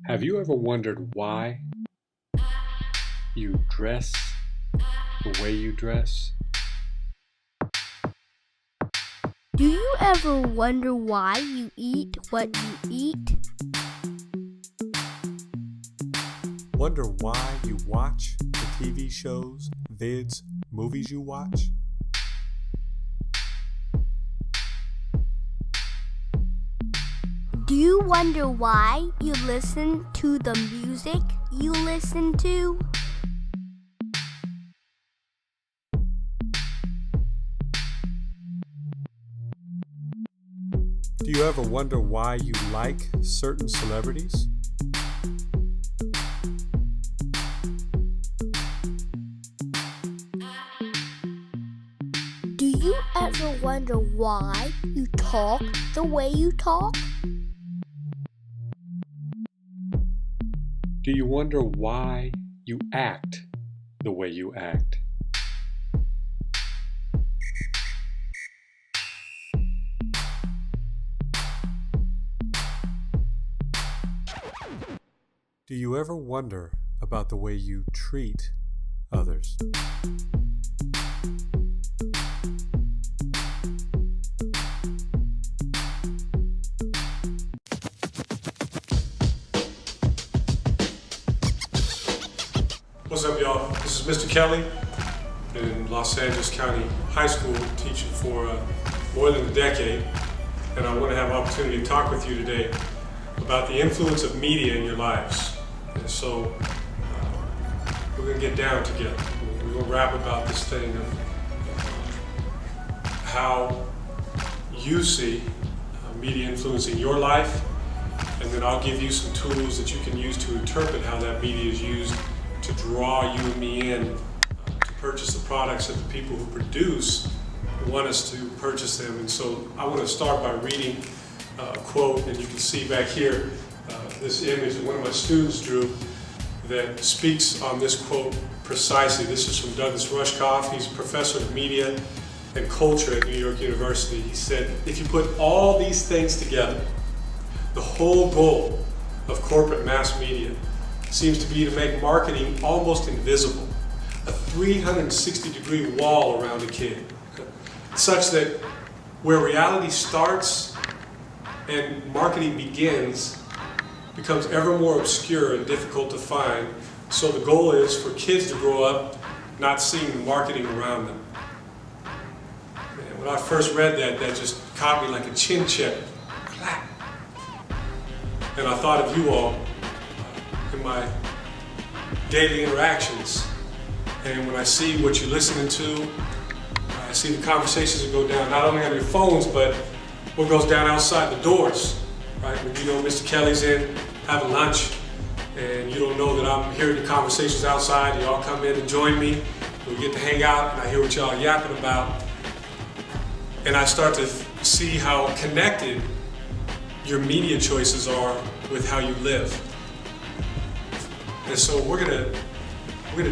Have you ever wondered why you dress the way you dress? Do you ever wonder why you eat what you eat? Wonder why you watch the TV shows, vids, movies you watch? Do you wonder why you listen to the music you listen to? Do you ever wonder why you like certain celebrities? Do you ever wonder why you talk the way you talk? Do you wonder why you act the way you act? Do you ever wonder about the way you treat others? What's up, y'all? This is Mr. Kelly in Los Angeles County High School, teaching for more than a decade, and I want to have an opportunity to talk with you today about the influence of media in your lives. And so we're going to get down together. We're going to rap about this thing of how you see media influencing your life, and then I'll give you some tools that you can use to interpret how that media is used to draw you and me in to purchase the products that the people who produce want us to purchase them. And so I want to start by reading a quote, and you can see back here this image that one of my students drew that speaks on this quote precisely. This is from Douglas Rushkoff. He's a professor of media and culture at New York University. He said, if you put all these things together, the whole goal of corporate mass media seems to be to make marketing almost invisible, a 360-degree wall around a kid, such that where reality starts and marketing begins becomes ever more obscure and difficult to find. So the goal is for kids to grow up not seeing the marketing around them. Man, when I first read that, that just caught me like a chin check. And I thought of you all in my daily interactions. And when I see what you're listening to, I see the conversations that go down, not only on your phones, but what goes down outside the doors, right? When you know Mr. Kelly's in having lunch, and you don't know that I'm hearing the conversations outside, you all come in and join me, we get to hang out, and I hear what y'all yapping about. And I start to see how connected your media choices are with how you live. And so we're gonna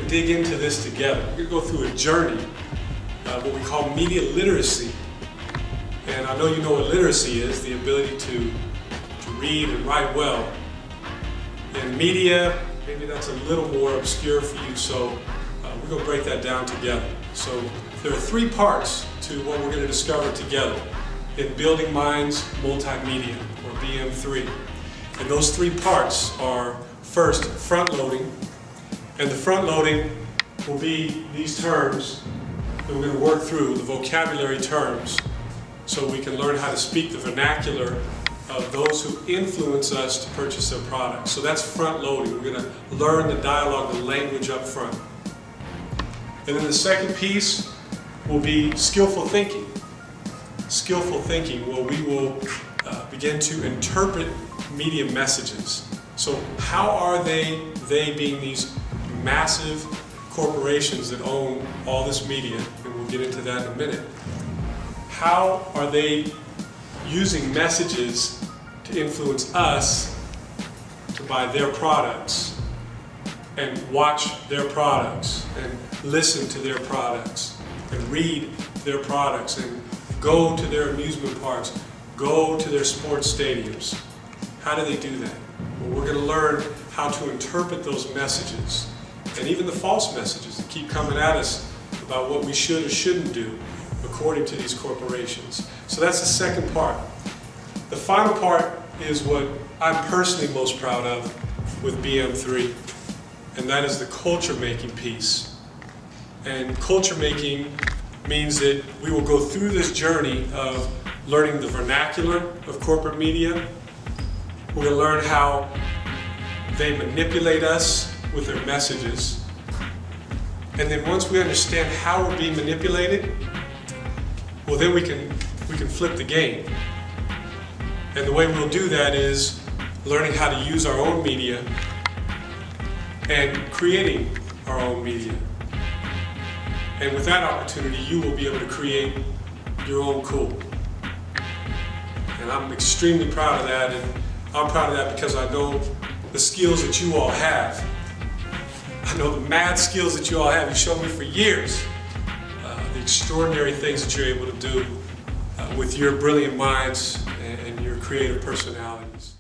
dig into this together. We're gonna go through a journey, what we call media literacy. And I know you know what literacy is, the ability to read and write well. In media, maybe that's a little more obscure for you, so we're gonna break that down together. So there are three parts to what we're gonna discover together in Building Minds MultiMedia, or BM3. And those three parts are, first, front-loading. And the front-loading will be these terms that we're going to work through, the vocabulary terms, so we can learn how to speak the vernacular of those who influence us to purchase their products. So that's front-loading. We're going to learn the dialogue, the language up front. And then the second piece will be skillful thinking. Skillful thinking, where we will begin to interpret media messages. So how are they being these massive corporations that own all this media, and we'll get into that in a minute, how are they using messages to influence us to buy their products and watch their products and listen to their products and read their products and go to their amusement parks, go to their sports stadiums? How do they do that? where we're going to learn how to interpret those messages and even the false messages that keep coming at us about what we should or shouldn't do according to these corporations. So that's the second part. The final part is what I'm personally most proud of with BM3, and that is the culture making piece. And culture making means that we will go through this journey of learning the vernacular of corporate media. We're going to learn how they manipulate us with their messages. And then once we understand how we're being manipulated, well, then we can flip the game. And the way we'll do that is learning how to use our own media and creating our own media. And with that opportunity, you will be able to create your own cool. And I'm extremely proud of that, and I'm proud of that because I know the skills that you all have. I know the mad skills that you all have. You've shown me for years the extraordinary things that you're able to do with your brilliant minds and your creative personalities.